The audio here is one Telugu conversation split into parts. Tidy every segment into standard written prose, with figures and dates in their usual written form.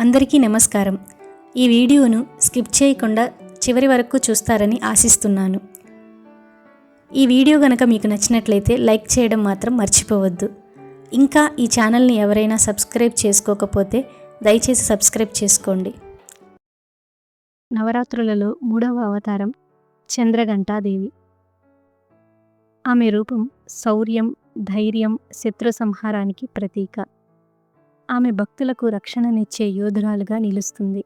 అందరికీ నమస్కారం. ఈ వీడియోను స్కిప్ చేయకుండా చివరి వరకు చూస్తారని ఆశిస్తున్నాను. ఈ వీడియో గనక మీకు నచ్చినట్లయితే లైక్ చేయడం మాత్రం మర్చిపోవద్దు. ఇంకా ఈ ఛానల్ని ఎవరైనా సబ్స్క్రైబ్ చేసుకోకపోతే దయచేసి సబ్స్క్రైబ్ చేసుకోండి. నవరాత్రులలో 3వ అవతారం చంద్రఘంటాదేవి. ఆమె రూపం శౌర్యం, ధైర్యం, శత్రు సంహారానికి ప్రతీక. ఆమె భక్తులకు రక్షణనిచ్చే యోధురాలుగా నిలుస్తుంది.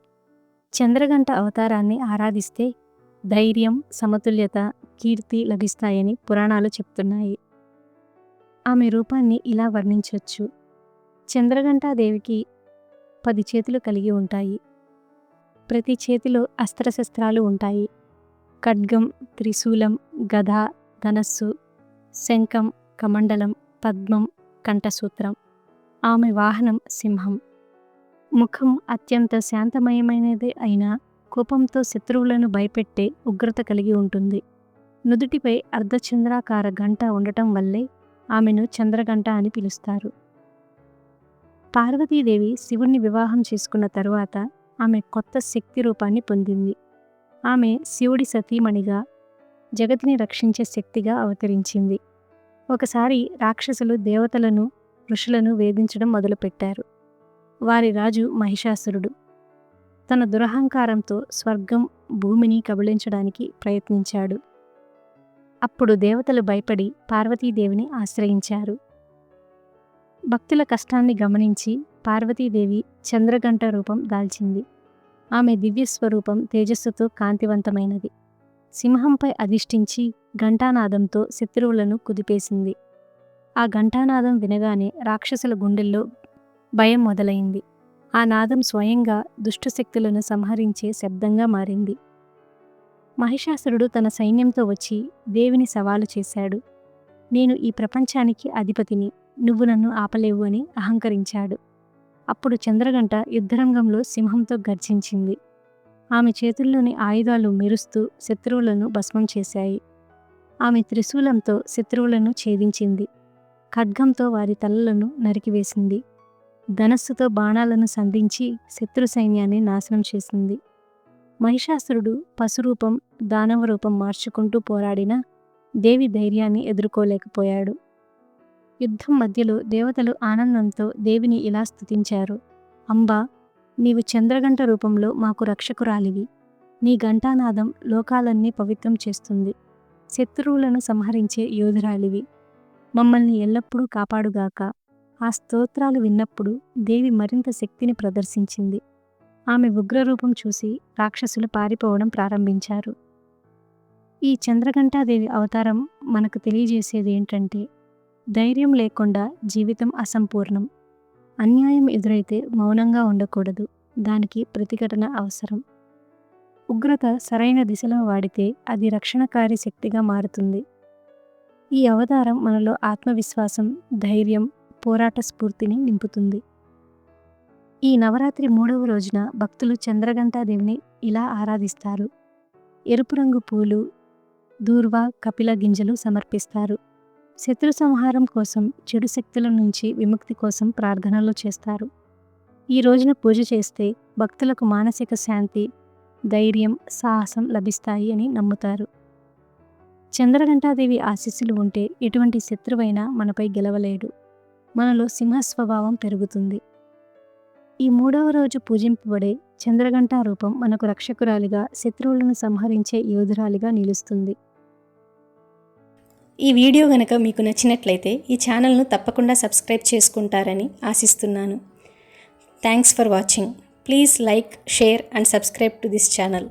చంద్రఘంట అవతారాన్ని ఆరాధిస్తే ధైర్యం, సమతుల్యత, కీర్తి లభిస్తాయని పురాణాలు చెప్తున్నాయి. ఆమె రూపాన్ని ఇలా వర్ణించవచ్చు. చంద్రఘంటాదేవికి 10 చేతులు కలిగి ఉంటాయి. ప్రతి చేతిలో అస్త్రశస్త్రాలు ఉంటాయి. ఖడ్గం, త్రిశూలం, గద, ధనస్సు, శంఖం, కమండలం, పద్మం, కంఠసూత్రం. ఆమె వాహనం సింహం. ముఖం అత్యంత శాంతమయమైనదే అయినా కోపంతో శత్రువులను భయపెట్టే ఉగ్రత కలిగి ఉంటుంది. నుదుటిపై అర్ధచంద్రాకార గంట ఉండటం వల్లే ఆమెను చంద్రఘంట అని పిలుస్తారు. పార్వతీదేవి శివుణ్ణి వివాహం చేసుకున్న తరువాత ఆమె కొత్త శక్తి రూపాన్ని పొందింది. ఆమె శివుడి సతీమణిగా జగతిని రక్షించే శక్తిగా అవతరించింది. ఒకసారి రాక్షసులు దేవతలను, ఋషులను వేధించడం మొదలుపెట్టారు. వారి రాజు మహిషాసురుడు తన దురహంకారంతో స్వర్గం, భూమిని కబళించడానికి ప్రయత్నించాడు. అప్పుడు దేవతలు భయపడి పార్వతీదేవిని ఆశ్రయించారు. భక్తుల కష్టాన్ని గమనించి పార్వతీదేవి చంద్రఘంట రూపం దాల్చింది. ఆమె దివ్యస్వరూపం తేజస్సుతో కాంతివంతమైనది. సింహంపై అధిష్ఠించి ఘంటానాదంతో శత్రువులను కుదిపేసింది. ఆ ఘంటానాదం వినగానే రాక్షసుల గుండెల్లో భయం మొదలైంది. ఆ నాదం స్వయంగా దుష్టశక్తులను సంహరించే శబ్దంగా మారింది. మహిషాసురుడు తన సైన్యంతో వచ్చి దేవిని సవాలు చేశాడు. నేను ఈ ప్రపంచానికి అధిపతిని, నువ్వు నన్ను ఆపలేవు అని అహంకరించాడు. అప్పుడు చంద్రఘంట యుద్ధరంగంలో సింహంతో గర్జించింది. ఆమె చేతుల్లోని ఆయుధాలు మెరుస్తూ శత్రువులను భస్మం చేశాయి. ఆమె త్రిశూలంతో శత్రువులను ఛేదించింది. ఖడ్గంతో వారి తలలను నరికివేసింది. ధనస్సుతో బాణాలను సంధించి శత్రు సైన్యాన్ని నాశనం చేసింది. మహిషాసురుడు పశురూపం, దానవ రూపం మార్చుకుంటూ పోరాడినా దేవి ధైర్యాన్ని ఎదుర్కోలేకపోయాడు. యుద్ధం మధ్యలో దేవతలు ఆనందంతో దేవిని ఇలా స్తుతించారు. అంబా, నీవు చంద్రఘంట రూపంలో మాకు రక్షకురాలివి. నీ ఘంటానాదం లోకాలన్నీ పవిత్రం చేస్తుంది. శత్రువులను సంహరించే యోధురాలివి. మమ్మల్ని ఎల్లప్పుడూ కాపాడుగాక. ఆ స్తోత్రాలు విన్నప్పుడు దేవి మరింత శక్తిని ప్రదర్శించింది. ఆమె ఉగ్రరూపం చూసి రాక్షసులు పారిపోవడం ప్రారంభించారు. ఈ చంద్రఘంటాదేవి అవతారం మనకు తెలియజేసేది ఏంటంటే, ధైర్యం లేకుండా జీవితం అసంపూర్ణం. అన్యాయం ఎదురైతే మౌనంగా ఉండకూడదు, దానికి ప్రతిఘటన అవసరం. ఉగ్రత సరైన దిశలో వాడితే అది రక్షణకారి శక్తిగా మారుతుంది. ఈ అవతారం మనలో ఆత్మవిశ్వాసం, ధైర్యం, పోరాట స్ఫూర్తిని నింపుతుంది. ఈ నవరాత్రి 3వ రోజున భక్తులు చంద్రఘంటాదేవిని ఇలా ఆరాధిస్తారు. ఎరుపు రంగు పూలు, దూర్వ, కపిల గింజలు సమర్పిస్తారు. శత్రు సంహారం కోసం, చెడు శక్తుల నుంచి విముక్తి కోసం ప్రార్థనలు చేస్తారు. ఈ రోజున పూజ చేస్తే భక్తులకు మానసిక శాంతి, ధైర్యం, సాహసం లభిస్తాయి అని నమ్ముతారు. చంద్రఘంటాదేవి ఆశీస్సులు ఉంటే ఎటువంటి శత్రువైనా మనపై గెలవలేడు. మనలో సింహ స్వభావం పెరుగుతుంది. ఈ 3వ రోజు పూజింపబడే చంద్రఘంట రూపం మనకు రక్షకురాలిగా, శత్రువులను సంహరించే యోధురాలిగా నిలుస్తుంది. ఈ వీడియో గనక మీకు నచ్చినట్లయితే ఈ ఛానల్ను తప్పకుండా సబ్స్క్రైబ్ చేసుకుంటారని ఆశిస్తున్నాను. Thanks for watching. Please like, share and subscribe to this channel.